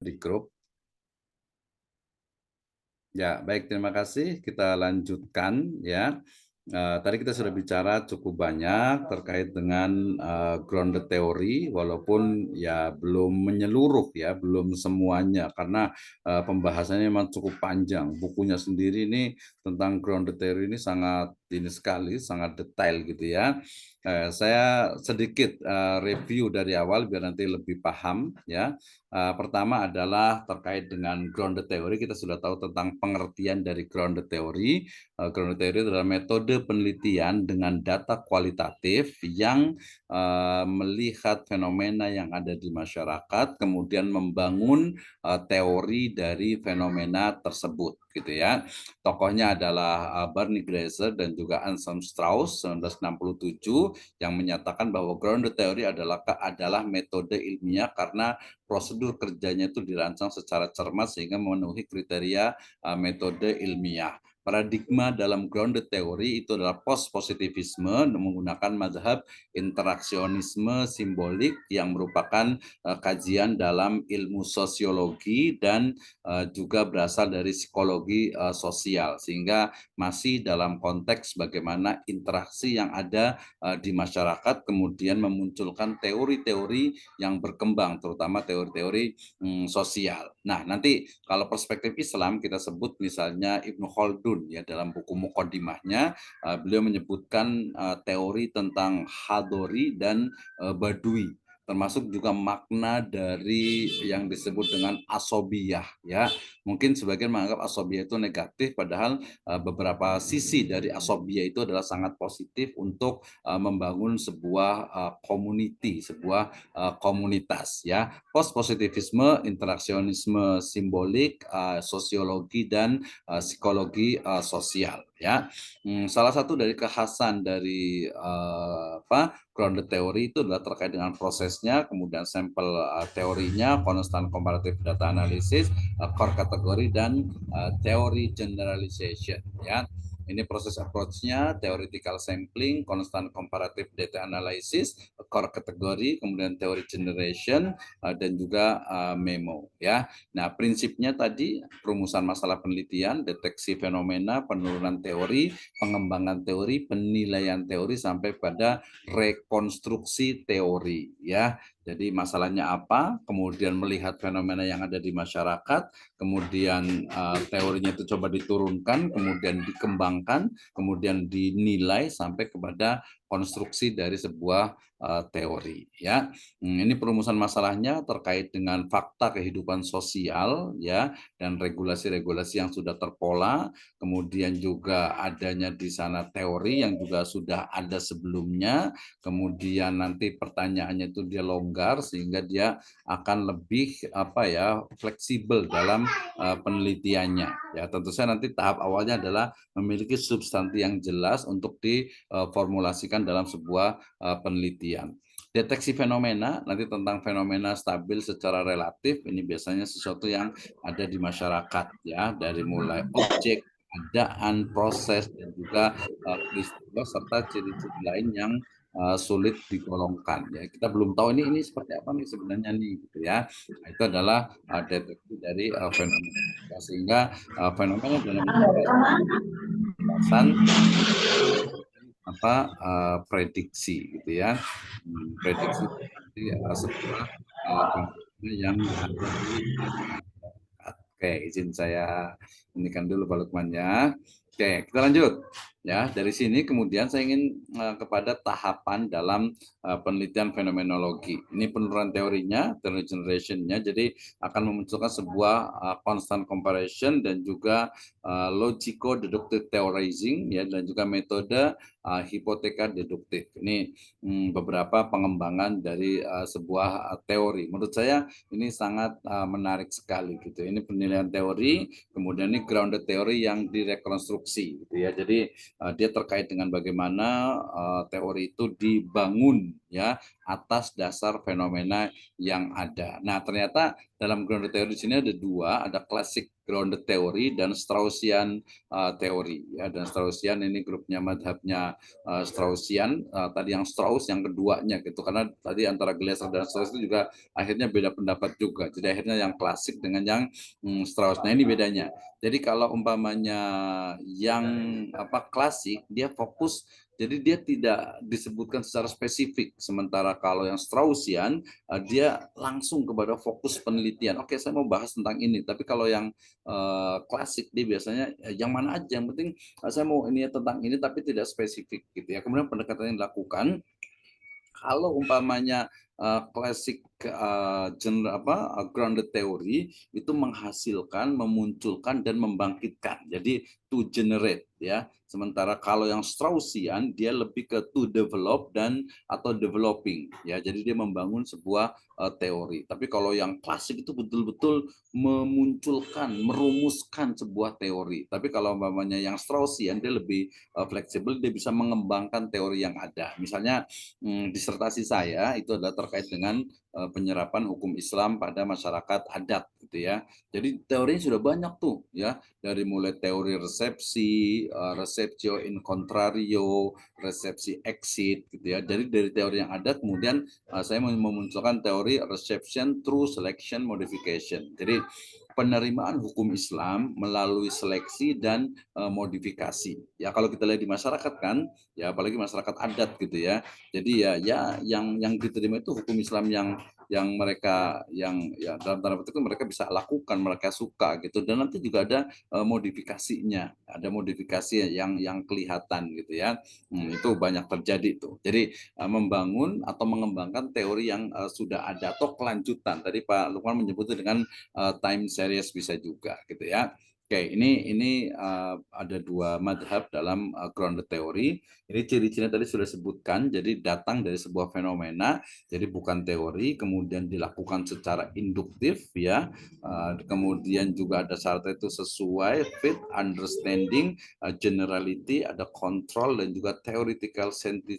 di grup. Ya, baik, terima kasih. Kita lanjutkan ya. Tadi kita sudah bicara cukup banyak terkait dengan grounded theory, walaupun ya belum menyeluruh ya, belum semuanya karena pembahasannya memang cukup panjang. Bukunya sendiri ini tentang grounded theory ini sangat ini sekali, sangat detail gitu ya. Saya sedikit review dari awal biar nanti lebih paham ya. Pertama adalah terkait dengan grounded theory. Kita sudah tahu tentang pengertian dari grounded theory. Grounded theory adalah metode penelitian dengan data kualitatif yang melihat fenomena yang ada di masyarakat, kemudian membangun teori dari fenomena tersebut, gitu ya. Tokohnya adalah Barney Glaser dan juga Anselm Strauss 1967 yang menyatakan bahwa grounded theory adalah metode ilmiah karena prosedur kerjanya itu dirancang secara cermat sehingga memenuhi kriteria metode ilmiah. Paradigma dalam grounded theory itu adalah post-positivisme menggunakan mazhab interaksionisme simbolik yang merupakan kajian dalam ilmu sosiologi dan juga berasal dari psikologi sosial, sehingga masih dalam konteks bagaimana interaksi yang ada di masyarakat kemudian memunculkan teori-teori yang berkembang, terutama teori-teori sosial. Nah, nanti kalau perspektif Islam kita sebut misalnya Ibnu Khaldun ya, dalam buku Muqaddimahnya beliau menyebutkan teori tentang Hadori dan Badui, termasuk juga makna dari yang disebut dengan asobiyah ya. Mungkin sebagian menganggap asobiyah itu negatif, padahal beberapa sisi dari asobiyah itu adalah sangat positif untuk membangun sebuah community, sebuah komunitas ya. Post positivisme, interaksionisme simbolik, sosiologi dan psikologi sosial ya. Salah satu dari kekhasan dari grounded theory itu adalah terkait dengan prosesnya, kemudian sampel teorinya, constant comparative data analysis, core kategori dan teori generalization ya. Ini proses approach-nya, theoretical sampling, constant comparative data analysis, core kategori, kemudian teori generation, dan juga memo ya. Nah, prinsipnya tadi perumusan masalah penelitian, deteksi fenomena, penurunan teori, pengembangan teori, penilaian teori sampai pada rekonstruksi teori ya. Jadi masalahnya apa, kemudian melihat fenomena yang ada di masyarakat, kemudian teorinya itu coba diturunkan, kemudian dikembangkan, kemudian dinilai sampai kepada konstruksi dari sebuah teori ya. Ini perumusan masalahnya terkait dengan fakta kehidupan sosial ya, dan regulasi-regulasi yang sudah terpola, kemudian juga adanya di sana teori yang juga sudah ada sebelumnya, kemudian nanti pertanyaannya itu dia longgar sehingga dia akan lebih fleksibel dalam penelitiannya ya. Tentu saja nanti tahap awalnya adalah memiliki substansi yang jelas untuk diformulasikan dalam sebuah penelitian. Deteksi fenomena, nanti tentang fenomena stabil secara relatif, ini biasanya sesuatu yang ada di masyarakat ya, dari mulai objek, keadaan, proses, dan juga peristiwa serta ciri-ciri lain yang sulit digolongkan ya. Kita belum tahu ini seperti apa nih sebenarnya nih gitu ya. Nah, itu adalah deteksi dari fenomena. Sehingga fenomena dalam penjelasan prediksi gitu ya. Prediksi sebuah fenomena yang ada di masyarakat. Oke, izin saya inikan dulu Pak Lukman ya. Oke, kita lanjut. Ya, dari sini kemudian saya ingin kepada tahapan dalam penelitian fenomenologi. Ini penurunan teorinya, teori generation-nya, jadi akan memunculkan sebuah constant comparison dan juga logico-deductive theorizing ya, dan juga metode hipoteka deduktif. Ini beberapa pengembangan dari sebuah teori. Menurut saya ini sangat menarik sekali gitu. Ini penilaian teori, kemudian ini grounded teori yang direkonstruksi gitu ya. Jadi dia terkait dengan bagaimana teori itu dibangun ya, atas dasar fenomena yang ada. Nah, ternyata dalam grounded theory di sini ada dua, ada classic grounded theory dan Straussian teori. Ya, dan Straussian ini grupnya madhabnya Straussian. Tadi yang Strauss yang keduanya gitu, karena tadi antara Glasser dan Strauss itu juga akhirnya beda pendapat juga. Jadi akhirnya yang klasik dengan yang Strauss. Nah ini bedanya. Jadi kalau umpamanya yang klasik dia fokus, jadi dia tidak disebutkan secara spesifik. Sementara kalau yang Straussian dia langsung kepada fokus penelitian. Oke, saya mau bahas tentang ini. Tapi kalau yang klasik dia biasanya yang mana aja. Yang penting saya mau ini tentang ini tapi tidak spesifik gitu ya. Kemudian pendekatan yang dilakukan kalau umpamanya klasik grounded theory itu menghasilkan, memunculkan dan membangkitkan. Jadi to generate ya. Sementara kalau yang Straussian dia lebih ke to develop dan atau developing ya. Jadi dia membangun sebuah teori. Tapi kalau yang klasik itu betul-betul memunculkan, merumuskan sebuah teori. Tapi kalau umpamanya yang Straussian dia lebih fleksibel, dia bisa mengembangkan teori yang ada. Misalnya disertasi saya itu adalah terkait dengan penyerapan hukum Islam pada masyarakat adat gitu ya. Jadi teorinya sudah banyak tuh ya, dari mulai teori resepsi, receptio in contrario, resepsi exit gitu ya. Jadi dari teori yang ada kemudian saya memunculkan teori reception through selection modification. Jadi penerimaan hukum Islam melalui seleksi dan modifikasi. Ya kalau kita lihat di masyarakat kan, ya apalagi masyarakat adat gitu ya. Jadi ya yang diterima itu hukum Islam yang mereka yang ya dalam tanda petik itu mereka bisa lakukan, mereka suka gitu. Dan nanti juga ada modifikasinya, ada modifikasi yang kelihatan gitu ya. Itu banyak terjadi tuh. Jadi membangun atau mengembangkan teori yang sudah ada atau kelanjutan. Tadi Pak Lukman menyebutnya dengan time series bisa juga gitu ya. Oke, ini ada dua madhab dalam grounded theory. Ini ciri-cirinya tadi sudah sebutkan, jadi datang dari sebuah fenomena, jadi bukan teori, kemudian dilakukan secara induktif ya, kemudian juga ada syarat itu sesuai, fit, understanding, generality, ada control dan juga theoretical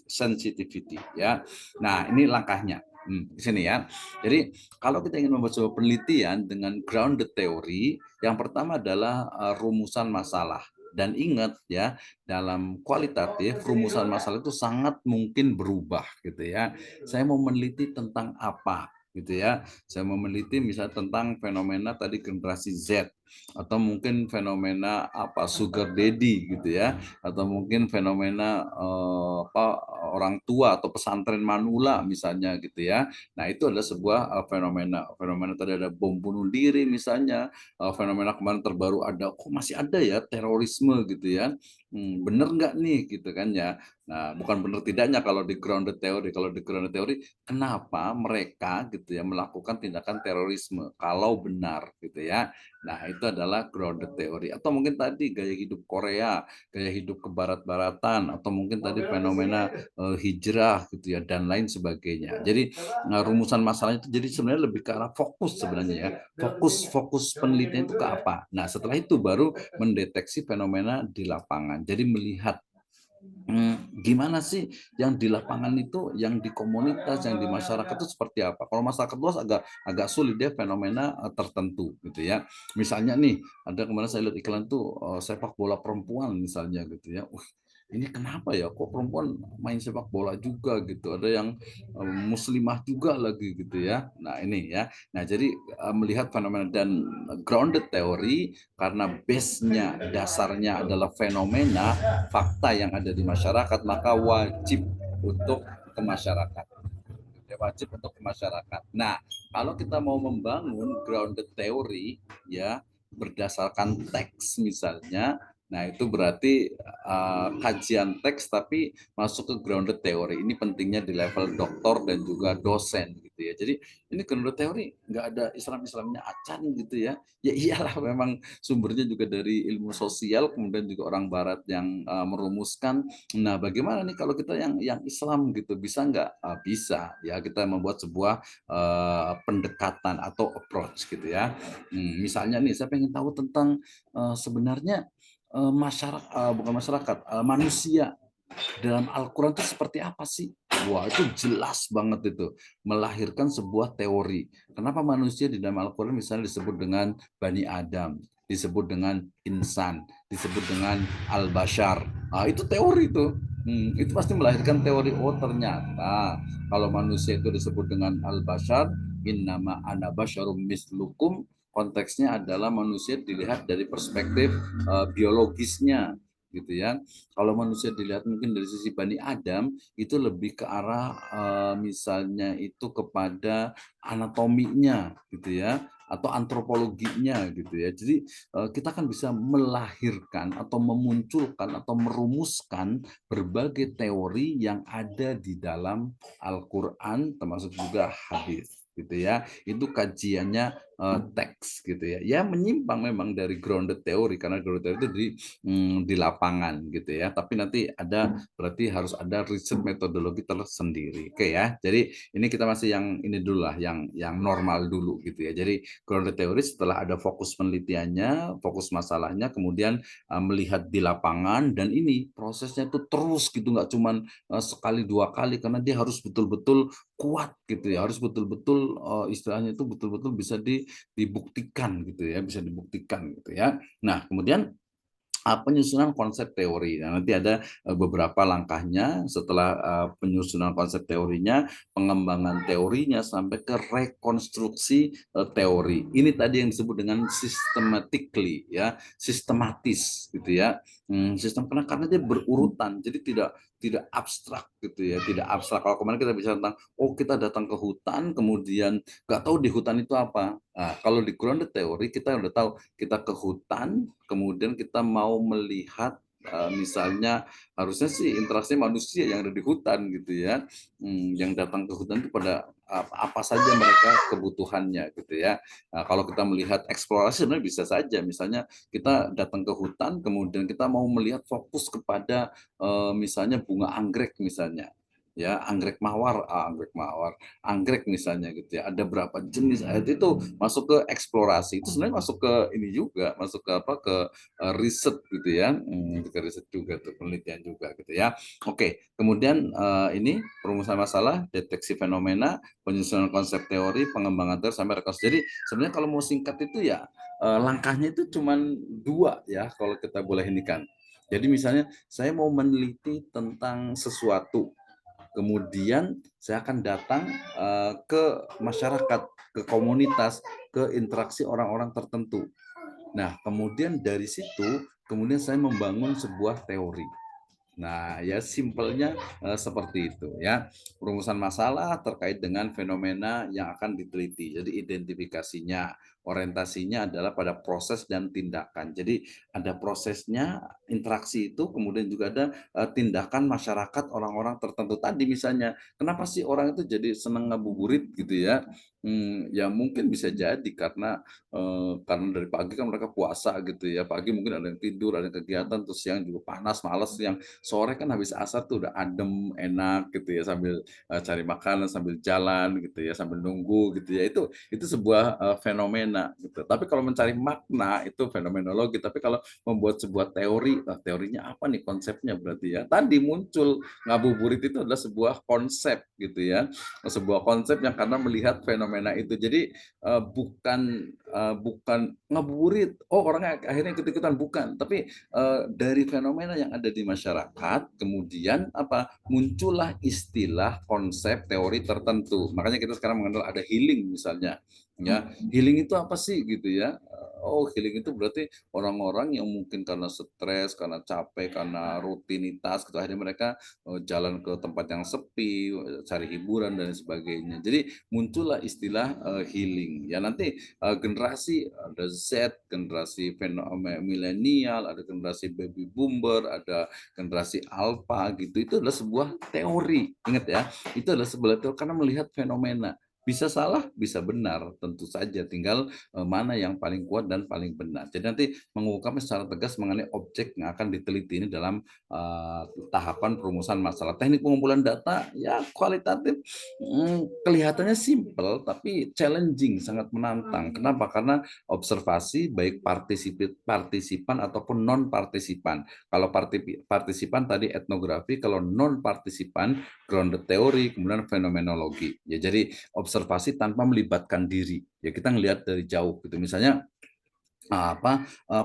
sensitivity ya. Nah ini langkahnya. Di sini ya. Jadi kalau kita ingin membuat sebuah penelitian dengan grounded theory, yang pertama adalah rumusan masalah. Dan ingat ya, dalam kualitatif rumusan masalah itu sangat mungkin berubah gitu ya. Saya mau meneliti tentang apa gitu ya. Saya mau meneliti misalnya tentang fenomena tadi generasi Z atau mungkin fenomena sugar daddy gitu ya, atau mungkin fenomena orang tua atau pesantren manula misalnya gitu ya. Nah, itu adalah sebuah fenomena. Fenomena tadi ada bom bunuh diri misalnya, fenomena kemarin terbaru ada, kok masih ada ya terorisme gitu ya. Bener nggak nih gitu kan ya. Nah, bukan benar tidaknya kalau di grounded theory. Kalau di grounded theory, kenapa mereka gitu ya melakukan tindakan terorisme kalau benar gitu ya. Nah, itu adalah grounded theory. Atau mungkin tadi gaya hidup Korea, gaya hidup kebarat-baratan, atau mungkin tadi fenomena hijrah gitu ya dan lain sebagainya. Jadi rumusan masalahnya itu jadi sebenarnya lebih ke arah fokus sebenarnya ya. Fokus penelitian itu ke apa? Nah, setelah itu baru mendeteksi fenomena di lapangan. Jadi melihat gimana sih yang di lapangan itu, yang di komunitas, yang di masyarakat itu seperti apa. Kalau masyarakat luas agak agak sulit dia fenomena tertentu gitu ya. Misalnya nih, ada kemarin saya lihat iklan tuh sepak bola perempuan misalnya gitu ya. Ini kenapa ya kok perempuan main sepak bola juga gitu. Ada yang muslimah juga lagi gitu ya. Nah, ini ya. Nah, jadi melihat fenomena dan grounded theory karena base-nya, dasarnya adalah fenomena, fakta yang ada di masyarakat, maka wajib untuk ke masyarakat. Ya, wajib untuk ke masyarakat. Nah, kalau kita mau membangun grounded theory ya berdasarkan teks misalnya, nah itu berarti kajian teks tapi masuk ke grounded theory. Ini pentingnya di level doktor dan juga dosen gitu ya. Jadi ini grounded theory nggak ada Islamnya acan gitu ya. Ya iyalah memang sumbernya juga dari ilmu sosial, kemudian juga orang Barat yang merumuskan. Nah, bagaimana nih kalau kita yang Islam gitu, bisa nggak? Bisa ya, kita membuat sebuah pendekatan atau approach gitu ya. Misalnya nih, saya pengen tahu tentang sebenarnya masyarakat, bukan masyarakat, manusia dalam Al-Quran itu seperti apa sih? Wah, itu jelas banget itu, melahirkan sebuah teori. Kenapa manusia di dalam Al-Quran misalnya disebut dengan Bani Adam, disebut dengan insan, disebut dengan al-bashar. Ah, itu teori itu. Itu pasti melahirkan teori. Oh, ternyata kalau manusia itu disebut dengan al-bashar, innama ana basyarum mislukum, konteksnya adalah manusia dilihat dari perspektif biologisnya gitu ya. Kalau manusia dilihat mungkin dari sisi Bani Adam itu lebih ke arah misalnya itu kepada anatominya gitu ya, atau antropologinya gitu ya. Jadi kita kan bisa melahirkan atau memunculkan atau merumuskan berbagai teori yang ada di dalam Al-Qur'an termasuk juga hadis gitu ya. Itu kajiannya teks gitu ya. Ya menyimpang memang dari grounded teori karena grounded teori itu di lapangan gitu ya. Tapi nanti ada berarti harus ada riset metodologi tersendiri. Oke ya. Jadi ini kita masih yang ini dulu lah, yang normal dulu gitu ya. Jadi grounded teori setelah ada fokus penelitiannya, fokus masalahnya, kemudian melihat di lapangan dan ini prosesnya itu terus gitu, nggak cuman sekali dua kali karena dia harus betul-betul kuat gitu ya, harus betul-betul istilahnya itu betul-betul bisa dibuktikan gitu ya, bisa dibuktikan gitu ya. Nah, kemudian penyusunan konsep teori. Nah, nanti ada beberapa langkahnya setelah penyusunan konsep teorinya, pengembangan teorinya sampai ke rekonstruksi teori. Ini tadi yang disebut dengan systematically ya, sistematis gitu ya. Sistem karena dia berurutan, jadi tidak abstrak gitu ya, tidak abstrak. Kalau kemarin kita bicara tentang oh kita datang ke hutan kemudian nggak tahu di hutan itu apa. Nah, kalau di grounded teori kita udah tahu kita ke hutan, kemudian kita mau melihat misalnya harusnya sih interaksi manusia yang ada di hutan gitu ya, yang datang ke hutan itu pada apa saja mereka kebutuhannya gitu ya. Nah, kalau kita melihat eksplorasi sebenarnya bisa saja, misalnya kita datang ke hutan, kemudian kita mau melihat fokus kepada misalnya bunga anggrek misalnya ya, anggrek misalnya gitu ya, ada berapa jenis, itu masuk ke eksplorasi, itu sebenarnya masuk ke ini juga, masuk ke apa, ke riset gitu ya, ke riset juga tuh, penelitian juga gitu ya. Oke, kemudian ini perumusan masalah, deteksi fenomena, penyusunan konsep teori, pengembangan teori sampai rekonstruksi. Jadi sebenarnya kalau mau singkat itu ya langkahnya itu cuma dua ya, kalau kita boleh ini kan. Jadi misalnya saya mau meneliti tentang sesuatu, kemudian saya akan datang ke masyarakat, ke komunitas, ke interaksi orang-orang tertentu. Nah, kemudian dari situ, kemudian saya membangun sebuah teori. Nah, ya simpelnya seperti itu ya. Perumusan masalah terkait dengan fenomena yang akan diteliti. Jadi identifikasinya, orientasinya adalah pada proses dan tindakan. Jadi ada prosesnya, interaksi itu, kemudian juga ada tindakan masyarakat orang-orang tertentu tadi misalnya. Kenapa sih orang itu jadi senang ngabuburit gitu ya? Ya mungkin bisa jadi karena dari pagi kan mereka puasa gitu ya. Pagi mungkin ada yang tidur, ada yang kegiatan, terus siang juga panas, malas, yang sore kan habis asar tuh udah adem, enak gitu ya, sambil cari makanan, sambil jalan gitu ya, sambil nunggu gitu ya. Itu sebuah fenomena gitu. Tapi kalau mencari makna itu fenomenologi. Tapi kalau membuat sebuah teori, teorinya apa nih konsepnya berarti ya? Tadi muncul ngabuburit itu adalah sebuah konsep gitu ya. Sebuah konsep yang karena melihat fenomena itu. Jadi bukan ngabuburit, oh orangnya akhirnya ikut-ikutan, bukan. Tapi dari fenomena yang ada di masyarakat, kemudian apa, muncullah istilah, konsep, teori tertentu. Makanya kita sekarang mengenal ada healing misalnya. Ya, healing itu apa sih gitu ya? Oh, healing itu berarti orang-orang yang mungkin karena stres, karena capek, karena rutinitas, gitu, akhirnya mereka jalan ke tempat yang sepi, cari hiburan dan sebagainya. Jadi muncullah istilah healing. Ya nanti generasi ada Z, generasi milenial, ada generasi baby boomer, ada generasi alpha gitu. Itu adalah sebuah teori. Ingat ya, itu adalah sebuah teori karena melihat fenomena. Bisa salah, bisa benar, tentu saja tinggal, mana yang paling kuat dan paling benar. Jadi nanti mengungkapnya secara tegas mengenai objek yang akan diteliti ini dalam, tahapan perumusan masalah. Teknik pengumpulan data ya kualitatif, kelihatannya simpel tapi challenging, sangat menantang. Kenapa? Karena observasi baik partisipan ataupun non partisipan. Kalau partisipan tadi etnografi, kalau non partisipan grounded teori, kemudian fenomenologi. Ya, jadi observasi tanpa melibatkan diri. Ya, kita ngelihat dari jauh gitu. Misalnya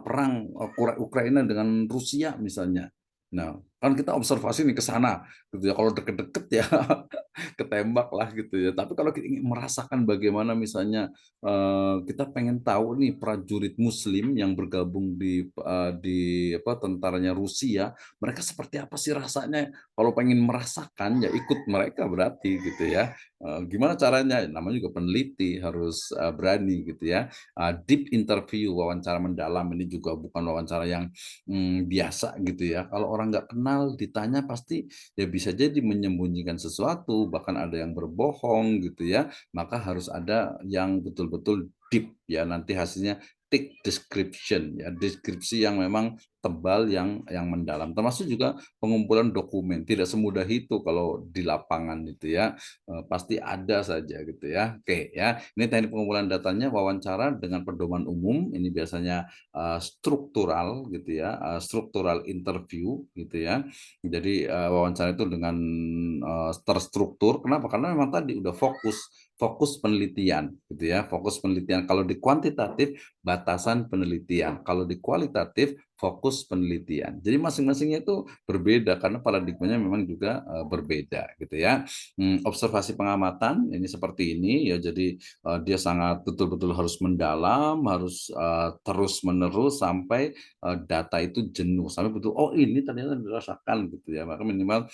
perang Ukraina dengan Rusia misalnya. Nah, kan kita observasi nih ke sana gitu ya. Kalau deket-deket ya ketembak lah gitu ya. Tapi kalau kita ingin merasakan bagaimana misalnya kita pengen tahu nih prajurit Muslim yang bergabung di apa tentaranya Rusia, mereka seperti apa sih rasanya? Kalau pengen merasakan ya ikut mereka berarti gitu ya. Gimana caranya? Namanya juga peneliti harus berani gitu ya. Deep interview, wawancara mendalam ini juga bukan wawancara yang biasa gitu ya. Kalau orang nggak kenal ditanya pasti ya bisa jadi menyembunyikan sesuatu, bahkan ada yang berbohong gitu ya, maka harus ada yang betul-betul deep ya, nanti hasilnya thick description ya, deskripsi yang memang tebal yang mendalam. Termasuk juga pengumpulan dokumen, tidak semudah itu kalau di lapangan itu ya, pasti ada saja gitu ya. Oke ya, ini teknik pengumpulan datanya wawancara dengan pedoman umum, ini biasanya, struktural gitu ya, struktural interview gitu ya. Jadi, wawancara itu dengan, terstruktur, kenapa? Karena memang tadi udah fokus fokus penelitian gitu ya, fokus penelitian. Kalau di kuantitatif, batasan penelitian, kalau di kualitatif, fokus penelitian. Jadi masing-masingnya itu berbeda karena paradigmanya memang juga, berbeda gitu ya. Observasi pengamatan ini seperti ini ya, jadi, dia sangat betul-betul harus mendalam, harus, terus-menerus sampai, data itu jenuh, sampai betul, "Oh ini ternyata dirasakan," gitu ya. Maka minimal,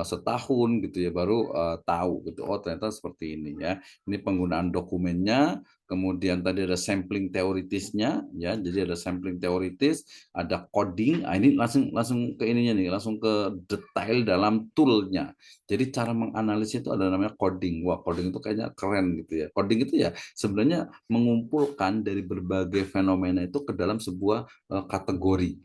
setahun gitu ya baru, tahu gitu, "Oh ternyata seperti ini," ya. Ini penggunaan dokumennya, kemudian tadi ada sampling teoritisnya ya, jadi ada sampling teoritis, ada coding, ini langsung langsung ke ininya nih, langsung ke detail dalam tool-nya. Jadi cara menganalisis itu ada namanya coding. Wah, coding itu kayaknya keren gitu ya. Coding itu ya sebenarnya mengumpulkan dari berbagai fenomena itu ke dalam sebuah, kategori.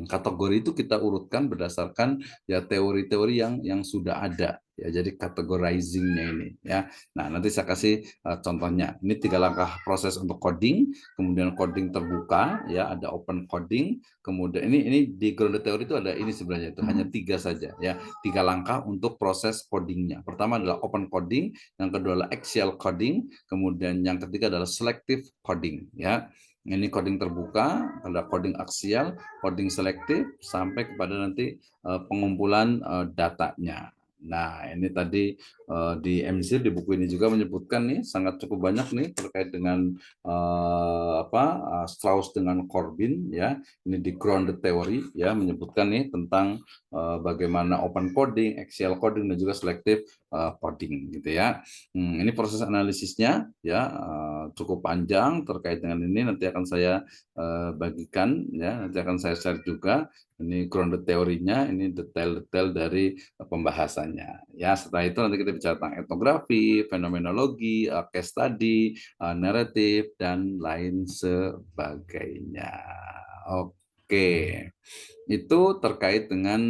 Kategori itu kita urutkan berdasarkan ya teori-teori yang sudah ada ya, jadi categorizing-nya ini ya. Nah, nanti saya kasih, contohnya. Ini 3 langkah proses untuk coding, kemudian coding terbuka ya, ada open coding, kemudian ini di grounded theory itu ada ini sebenarnya itu hanya 3 saja ya. 3 langkah untuk proses codingnya. Pertama adalah open coding, yang kedua adalah axial coding, kemudian yang ketiga adalah selective coding ya. Ini coding terbuka, ada coding aksial, coding selektif, sampai kepada nanti pengumpulan datanya. Nah, ini tadi di MZ di buku ini juga menyebutkan nih sangat cukup banyak nih terkait dengan Strauss dengan Corbin ya. Ini di grounded theory ya menyebutkan nih tentang bagaimana open coding, axial coding dan juga selective coding gitu ya. Ini proses analisisnya ya cukup panjang terkait dengan ini nanti akan saya bagikan ya, nanti akan saya share juga ini grounded teorinya, ini detail-detail dari pembahasannya. Ya, setelah itu nanti kita bicara tentang etnografi, fenomenologi, case study, naratif dan lain sebagainya. Oke, itu terkait dengan